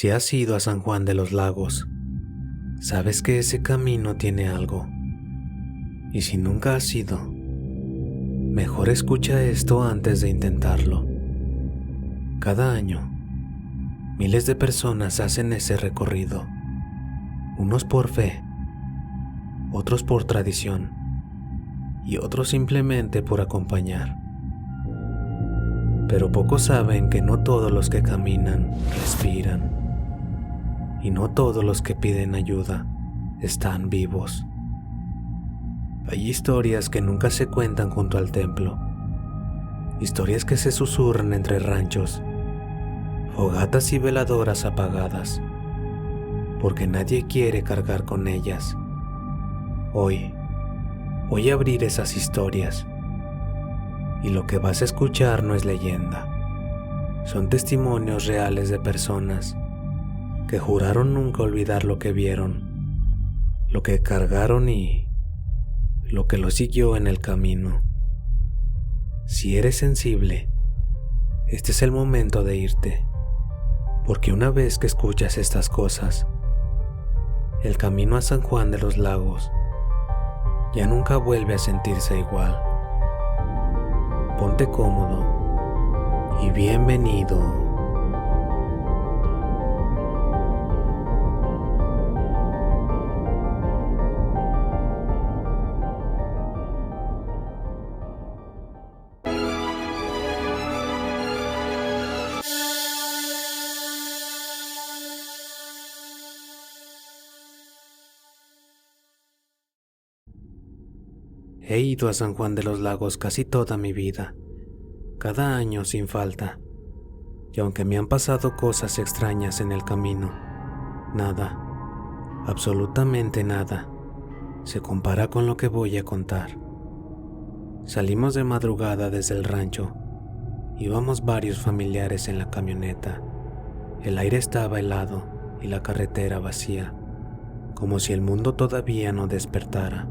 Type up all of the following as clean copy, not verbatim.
Si has ido a San Juan de los Lagos, sabes que ese camino tiene algo. Y si nunca has ido, mejor escucha esto antes de intentarlo. Cada año, miles de personas hacen ese recorrido, unos por fe, otros por tradición y otros simplemente por acompañar. Pero pocos saben que no todos los que caminan respiran, y no todos los que piden ayuda están vivos. Hay historias que nunca se cuentan junto al templo, historias que se susurran entre ranchos, fogatas y veladoras apagadas, porque nadie quiere cargar con ellas. Hoy voy a abrir esas historias, y lo que vas a escuchar no es leyenda, son testimonios reales de personas que juraron nunca olvidar lo que vieron, lo que cargaron y lo que los siguió en el camino. Si eres sensible, este es el momento de irte, porque una vez que escuchas estas cosas, el camino a San Juan de los Lagos ya nunca vuelve a sentirse igual. Ponte cómodo y bienvenido. He ido a San Juan de los Lagos casi toda mi vida, cada año sin falta, y aunque me han pasado cosas extrañas en el camino, nada, absolutamente nada, se compara con lo que voy a contar. Salimos de madrugada desde el rancho, íbamos varios familiares en la camioneta, el aire estaba helado y la carretera vacía, como si el mundo todavía no despertara.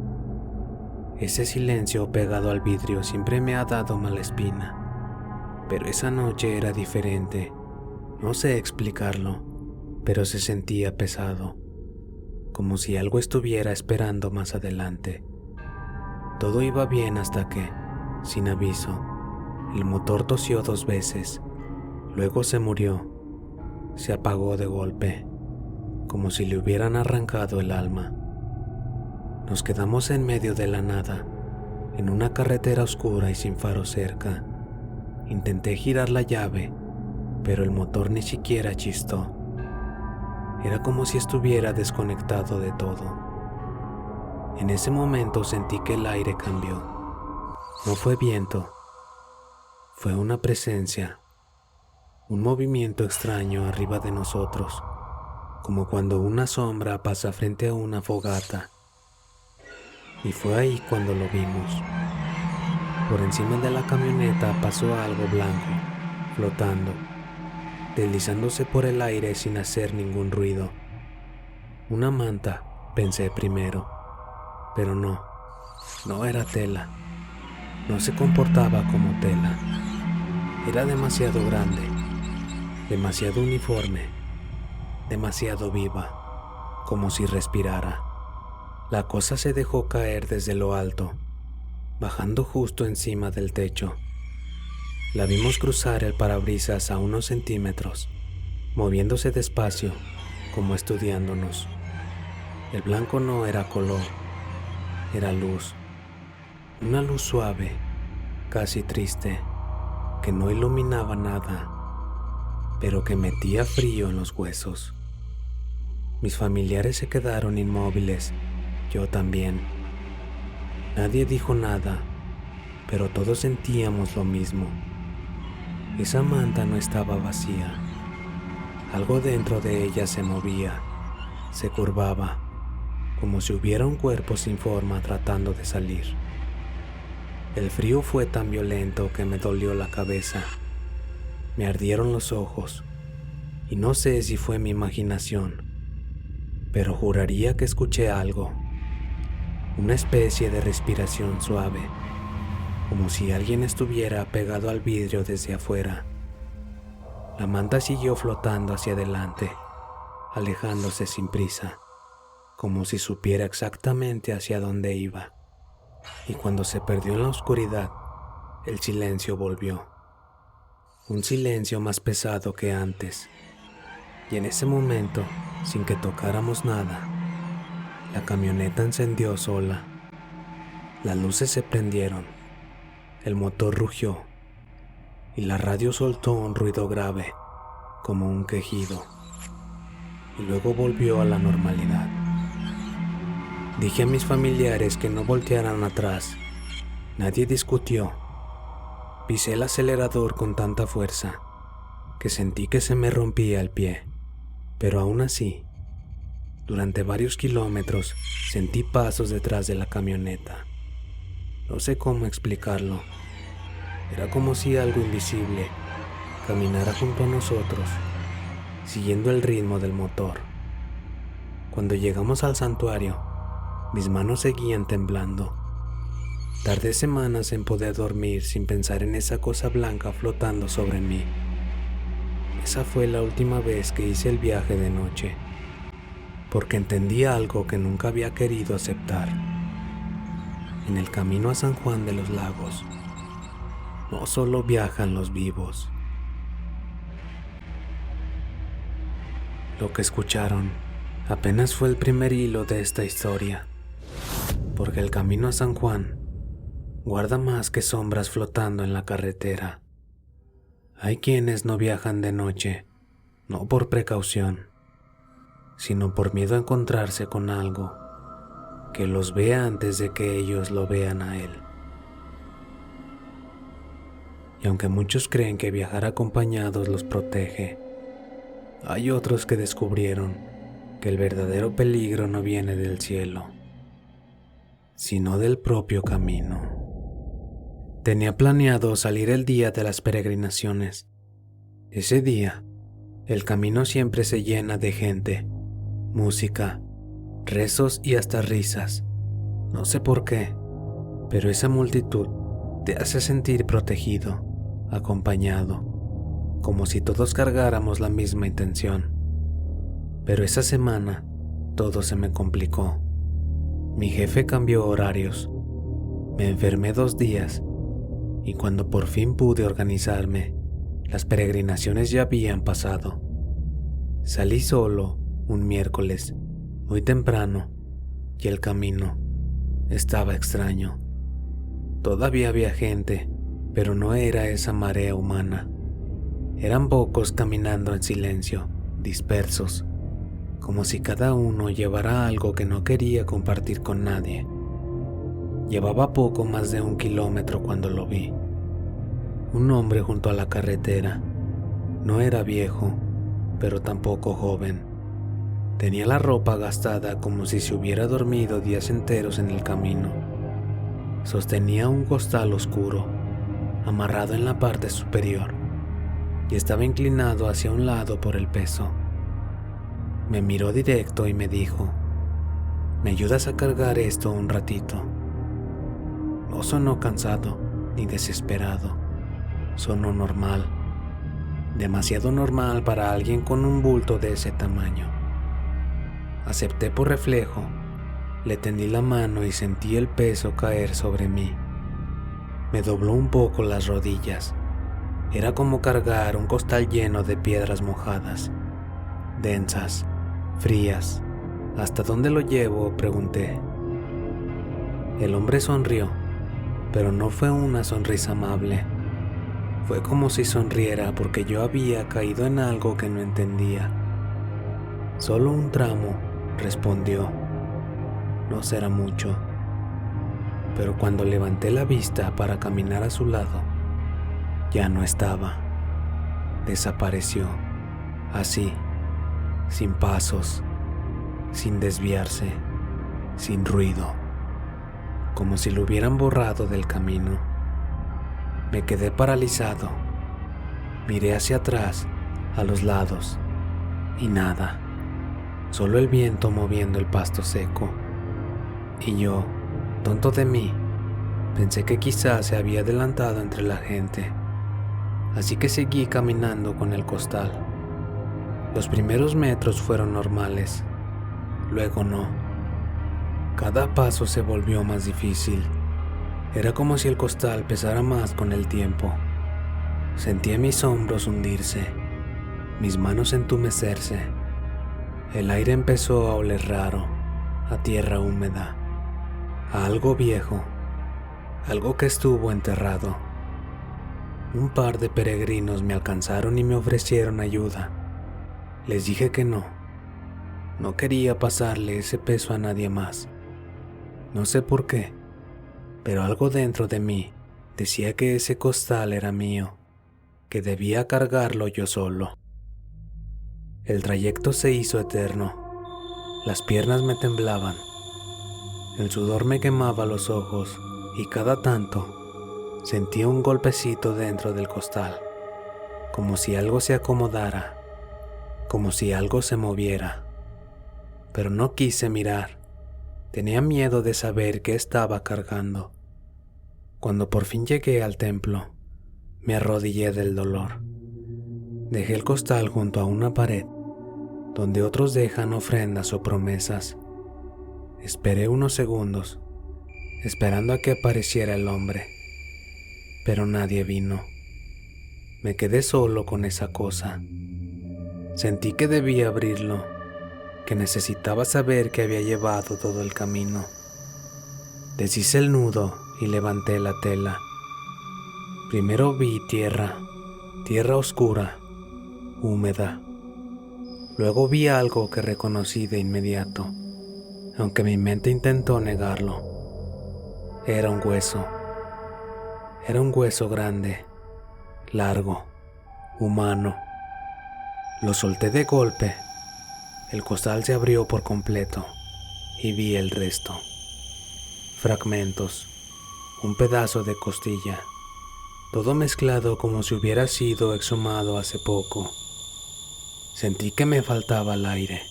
Ese silencio pegado al vidrio siempre me ha dado mala espina, pero esa noche era diferente. No sé explicarlo, pero se sentía pesado, como si algo estuviera esperando más adelante. Todo iba bien hasta que, sin aviso, el motor tosió 2 veces, luego se murió, se apagó de golpe, como si le hubieran arrancado el alma. Nos quedamos en medio de la nada, en una carretera oscura y sin faro cerca. Intenté girar la llave, pero el motor ni siquiera chistó. Era como si estuviera desconectado de todo. En ese momento sentí que el aire cambió. No fue viento, fue una presencia, un movimiento extraño arriba de nosotros, como cuando una sombra pasa frente a una fogata. Y fue ahí cuando lo vimos. Por encima de la camioneta pasó algo blanco, flotando, deslizándose por el aire sin hacer ningún ruido. Una manta, pensé primero, pero no era tela. No se comportaba como tela. Era demasiado grande, demasiado uniforme, demasiado viva, como si respirara. La cosa se dejó caer desde lo alto, bajando justo encima del techo. La vimos cruzar el parabrisas a unos centímetros, moviéndose despacio, como estudiándonos. El blanco no era color, era luz. Una luz suave, casi triste, que no iluminaba nada, pero que metía frío en los huesos. Mis familiares se quedaron inmóviles. Yo también. Nadie dijo nada, pero todos sentíamos lo mismo. Esa manta no estaba vacía. Algo dentro de ella se movía, se curvaba, como si hubiera un cuerpo sin forma tratando de salir. El frío fue tan violento que me dolió la cabeza. Me ardieron los ojos, y no sé si fue mi imaginación, pero juraría que escuché algo. Una especie de respiración suave, como si alguien estuviera pegado al vidrio desde afuera. La manta siguió flotando hacia adelante, alejándose sin prisa, como si supiera exactamente hacia dónde iba. Y cuando se perdió en la oscuridad, el silencio volvió. Un silencio más pesado que antes. Y en ese momento, sin que tocáramos nada, la camioneta encendió sola. Las luces se prendieron, el motor rugió y la radio soltó un ruido grave, como un quejido, y luego volvió a la normalidad. Dije a mis familiares que no voltearan atrás. Nadie discutió. Pisé el acelerador con tanta fuerza que sentí que se me rompía el pie, pero aún así, durante varios kilómetros sentí pasos detrás de la camioneta. No sé cómo explicarlo. Era como si algo invisible caminara junto a nosotros, siguiendo el ritmo del motor. Cuando llegamos al santuario, mis manos seguían temblando. Tardé semanas en poder dormir sin pensar en esa cosa blanca flotando sobre mí. Esa fue la última vez que hice el viaje de noche, porque entendí algo que nunca había querido aceptar. En el camino a San Juan de los Lagos, no solo viajan los vivos. Lo que escucharon apenas fue el primer hilo de esta historia, porque el camino a San Juan guarda más que sombras flotando en la carretera. Hay quienes no viajan de noche, no por precaución, sino por miedo a encontrarse con algo que los vea antes de que ellos lo vean a él. Y aunque muchos creen que viajar acompañados los protege, hay otros que descubrieron que el verdadero peligro no viene del cielo, sino del propio camino. Tenía planeado salir el día de las peregrinaciones. Ese día, el camino siempre se llena de gente, música, rezos y hasta risas. No sé por qué, pero esa multitud te hace sentir protegido, acompañado, como si todos cargáramos la misma intención. Pero esa semana todo se me complicó. Mi jefe cambió horarios. Me enfermé 2 días y cuando por fin pude organizarme, las peregrinaciones ya habían pasado. Salí solo un miércoles, muy temprano, y el camino estaba extraño. Todavía había gente, pero no era esa marea humana. Eran pocos caminando en silencio, dispersos, como si cada uno llevara algo que no quería compartir con nadie. Llevaba poco más de 1 kilómetro cuando lo vi. Un hombre junto a la carretera. No era viejo, pero tampoco joven. Tenía la ropa gastada como si se hubiera dormido días enteros en el camino. Sostenía un costal oscuro, amarrado en la parte superior, y estaba inclinado hacia un lado por el peso. Me miró directo y me dijo: ¿me ayudas a cargar esto un ratito? No sonó cansado ni desesperado, sonó normal, demasiado normal para alguien con un bulto de ese tamaño. Acepté por reflejo, le tendí la mano y sentí el peso caer sobre mí. Me dobló un poco las rodillas. Era como cargar un costal lleno de piedras mojadas, densas, frías. ¿Hasta dónde lo llevo?, pregunté. El hombre sonrió, pero no fue una sonrisa amable. Fue como si sonriera porque yo había caído en algo que no entendía. Solo un tramo, respondió. No será mucho. Pero cuando levanté la vista para caminar a su lado, ya no estaba. Desapareció, así, sin pasos, sin desviarse, sin ruido, como si lo hubieran borrado del camino. Me quedé paralizado. Miré hacia atrás, a los lados, y nada, solo el viento moviendo el pasto seco. Y yo, tonto de mí, pensé que quizás se había adelantado entre la gente, así que seguí caminando con el costal. Los primeros metros fueron normales, luego no. Cada paso se volvió más difícil. Era como si el costal pesara más con el tiempo. Sentía mis hombros hundirse, mis manos entumecerse. El aire empezó a oler raro, a tierra húmeda, a algo viejo, algo que estuvo enterrado. Un par de peregrinos me alcanzaron y me ofrecieron ayuda. Les dije que no. No quería pasarle ese peso a nadie más. No sé por qué, pero algo dentro de mí decía que ese costal era mío, que debía cargarlo yo solo. El trayecto se hizo eterno. Las piernas me temblaban. El sudor me quemaba los ojos y cada tanto sentía un golpecito dentro del costal, como si algo se acomodara, como si algo se moviera. Pero no quise mirar. Tenía miedo de saber qué estaba cargando. Cuando por fin llegué al templo, me arrodillé del dolor. Dejé el costal junto a una pared, donde otros dejan ofrendas o promesas. Esperé unos segundos, esperando a que apareciera el hombre, pero nadie vino. Me quedé solo con esa cosa. Sentí que debía abrirlo, que necesitaba saber que había llevado todo el camino. Deshice el nudo y levanté la tela. Primero vi tierra oscura, húmeda. Luego vi algo que reconocí de inmediato, aunque mi mente intentó negarlo. Era un hueso. Era un hueso grande, largo, humano. Lo solté de golpe. El costal se abrió por completo y vi el resto. Fragmentos, un pedazo de costilla, todo mezclado como si hubiera sido exhumado hace poco. Sentí que me faltaba el aire.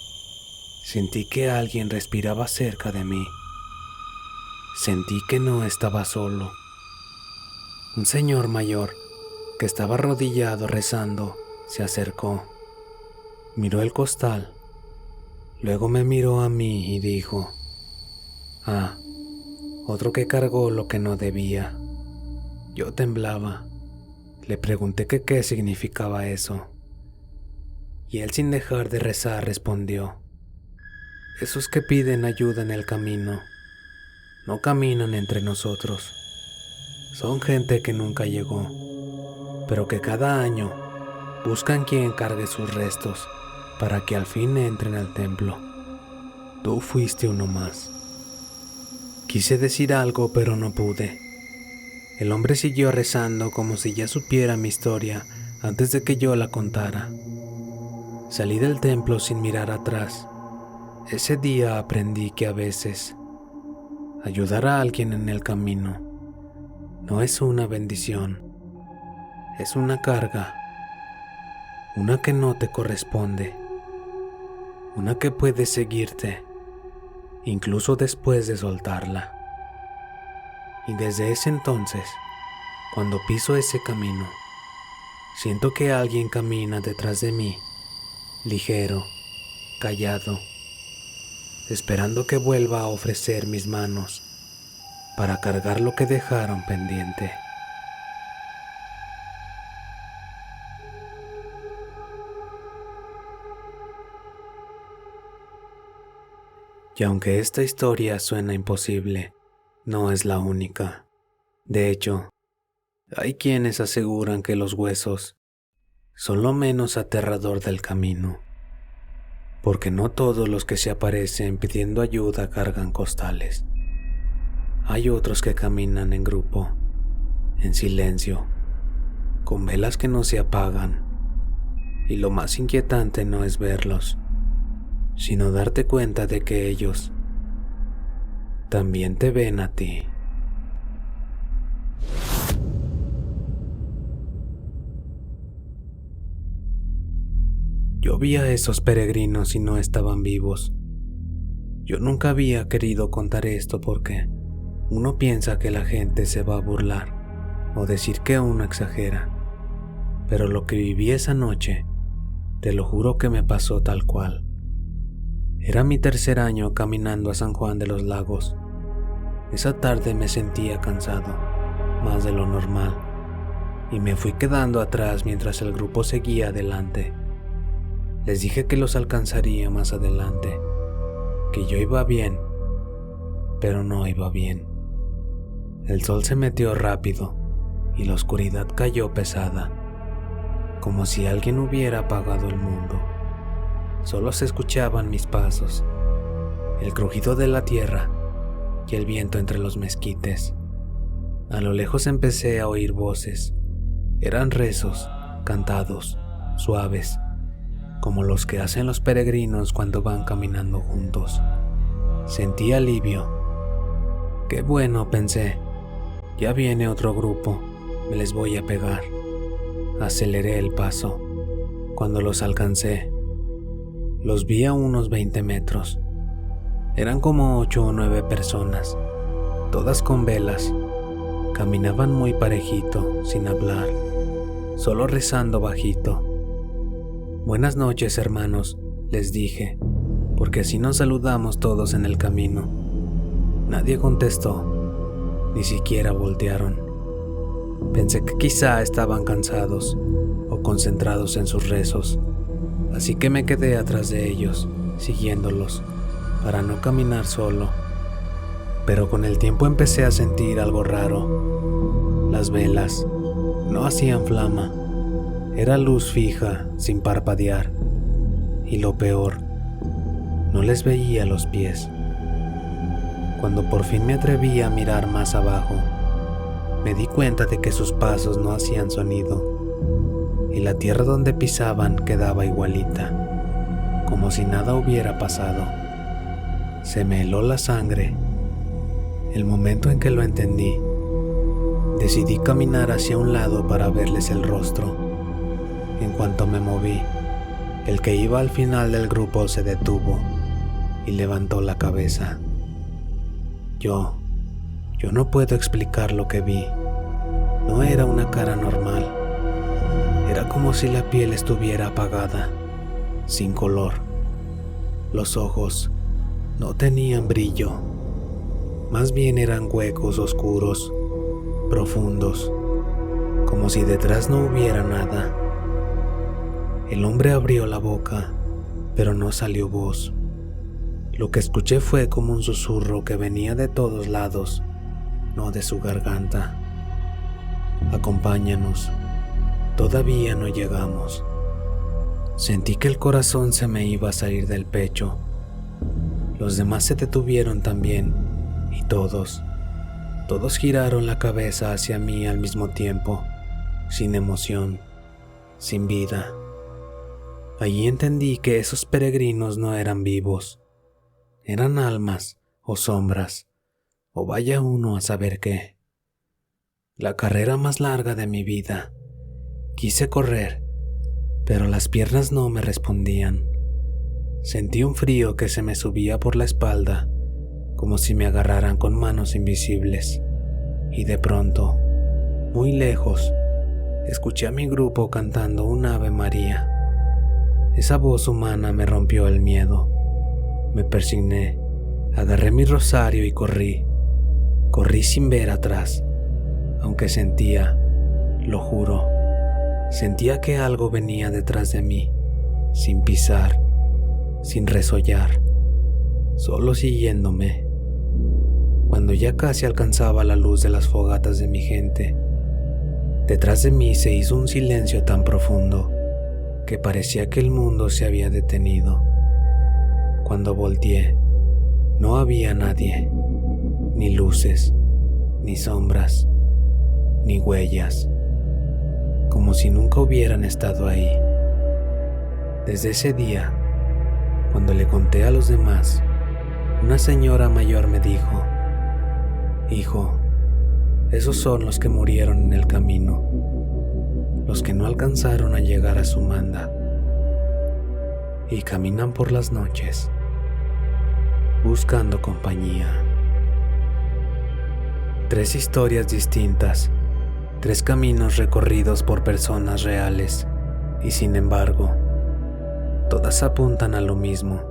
Sentí que alguien respiraba cerca de mí. Sentí que no estaba solo. Un señor mayor, que estaba arrodillado rezando, se acercó. Miró el costal. Luego me miró a mí y dijo: «Ah, otro que cargó lo que no debía». Yo temblaba. Le pregunté que qué significaba eso. Y él, sin dejar de rezar, respondió: «Esos que piden ayuda en el camino no caminan entre nosotros. Son gente que nunca llegó, pero que cada año buscan quien cargue sus restos para que al fin entren al templo. Tú fuiste uno más». Quise decir algo, pero no pude. El hombre siguió rezando como si ya supiera mi historia antes de que yo la contara. Salí del templo sin mirar atrás. Ese día aprendí que a veces ayudar a alguien en el camino no es una bendición, es una carga, una que no te corresponde, una que puede seguirte incluso después de soltarla. Y desde ese entonces, cuando piso ese camino, siento que alguien camina detrás de mí, ligero, callado, esperando que vuelva a ofrecer mis manos para cargar lo que dejaron pendiente. Y aunque esta historia suena imposible, no es la única. De hecho, hay quienes aseguran que los huesos son lo menos aterrador del camino, porque no todos los que se aparecen pidiendo ayuda cargan costales. Hay otros que caminan en grupo, en silencio, con velas que no se apagan, y lo más inquietante no es verlos, sino darte cuenta de que ellos también te ven a ti. Yo vi a esos peregrinos y no estaban vivos. Yo nunca había querido contar esto porque uno piensa que la gente se va a burlar o decir que uno exagera, pero lo que viví esa noche Te lo juro que me pasó tal cual. Era mi tercer año caminando a San Juan de los Lagos. Esa tarde me sentía cansado, más de lo normal, y me fui quedando atrás mientras el grupo seguía adelante. Les dije que los alcanzaría más adelante, que yo iba bien, pero no iba bien. El sol se metió rápido y la oscuridad cayó pesada, como si alguien hubiera apagado el mundo. Solo se escuchaban mis pasos, el crujido de la tierra y el viento entre los mezquites. A lo lejos empecé a oír voces. Eran rezos, cantados, suaves, como los que hacen los peregrinos cuando van caminando juntos. Sentí alivio. Qué bueno, pensé. Ya viene otro grupo, me les voy a pegar. Aceleré el paso. Cuando los alcancé, los vi a unos 20 metros. Eran como 8 o 9 personas, todas con velas. Caminaban muy parejito, sin hablar, solo rezando bajito. Buenas noches, hermanos, les dije, porque así nos saludamos todos en el camino. Nadie contestó, ni siquiera voltearon. Pensé que quizá estaban cansados o concentrados en sus rezos, así que me quedé atrás de ellos, siguiéndolos, para no caminar solo. Pero con el tiempo empecé a sentir algo raro. Las velas no hacían flama, era luz fija, sin parpadear. Y lo peor, no les veía los pies. Cuando por fin me atreví a mirar más abajo, me di cuenta de que sus pasos no hacían sonido, y la tierra donde pisaban quedaba igualita, como si nada hubiera pasado. Se me heló la sangre. El momento en que lo entendí, decidí caminar hacia un lado para verles el rostro. En cuanto me moví, el que iba al final del grupo se detuvo y levantó la cabeza. Yo no puedo explicar lo que vi. No era una cara normal. Era como si la piel estuviera apagada, sin color. Los ojos no tenían brillo. Más bien eran huecos oscuros, profundos, como si detrás no hubiera nada. El hombre abrió la boca, pero no salió voz. Lo que escuché fue como un susurro que venía de todos lados, no de su garganta. Acompáñanos, todavía no llegamos. Sentí que el corazón se me iba a salir del pecho. Los demás se detuvieron también. Y todos giraron la cabeza hacia mí al mismo tiempo, sin emoción, sin vida. Allí entendí que esos peregrinos no eran vivos, eran almas o sombras, o vaya uno a saber qué. La carrera más larga de mi vida. Quise correr, pero las piernas no me respondían. Sentí un frío que se me subía por la espalda, como si me agarraran con manos invisibles, y de pronto, muy lejos, escuché a mi grupo cantando un Ave María. Esa voz humana me rompió el miedo. Me persigné, agarré mi rosario y corrí. Corrí sin ver atrás, aunque sentía, lo juro, sentía que algo venía detrás de mí, sin pisar, sin resollar, solo siguiéndome. Cuando ya casi alcanzaba la luz de las fogatas de mi gente, detrás de mí se hizo un silencio tan profundo que parecía que el mundo se había detenido. Cuando volteé, no había nadie, ni luces, ni sombras, ni huellas, como si nunca hubieran estado ahí. Desde ese día, cuando le conté a los demás, una señora mayor me dijo: hijo, esos son los que murieron en el camino, los que no alcanzaron a llegar a su manda, y caminan por las noches, buscando compañía. 3 historias distintas, 3 caminos recorridos por personas reales, y sin embargo, todas apuntan a lo mismo.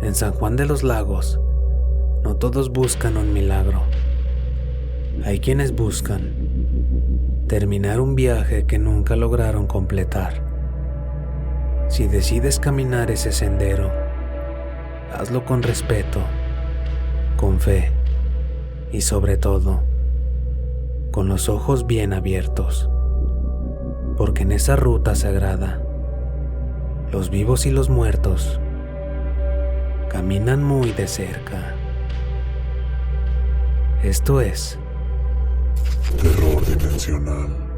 En San Juan de los Lagos, no todos buscan un milagro. Hay quienes buscan terminar un viaje que nunca lograron completar. Si decides caminar ese sendero, hazlo con respeto, con fe y sobre todo, con los ojos bien abiertos, porque en esa ruta sagrada, los vivos y los muertos caminan muy de cerca. Esto es Terror dimensional.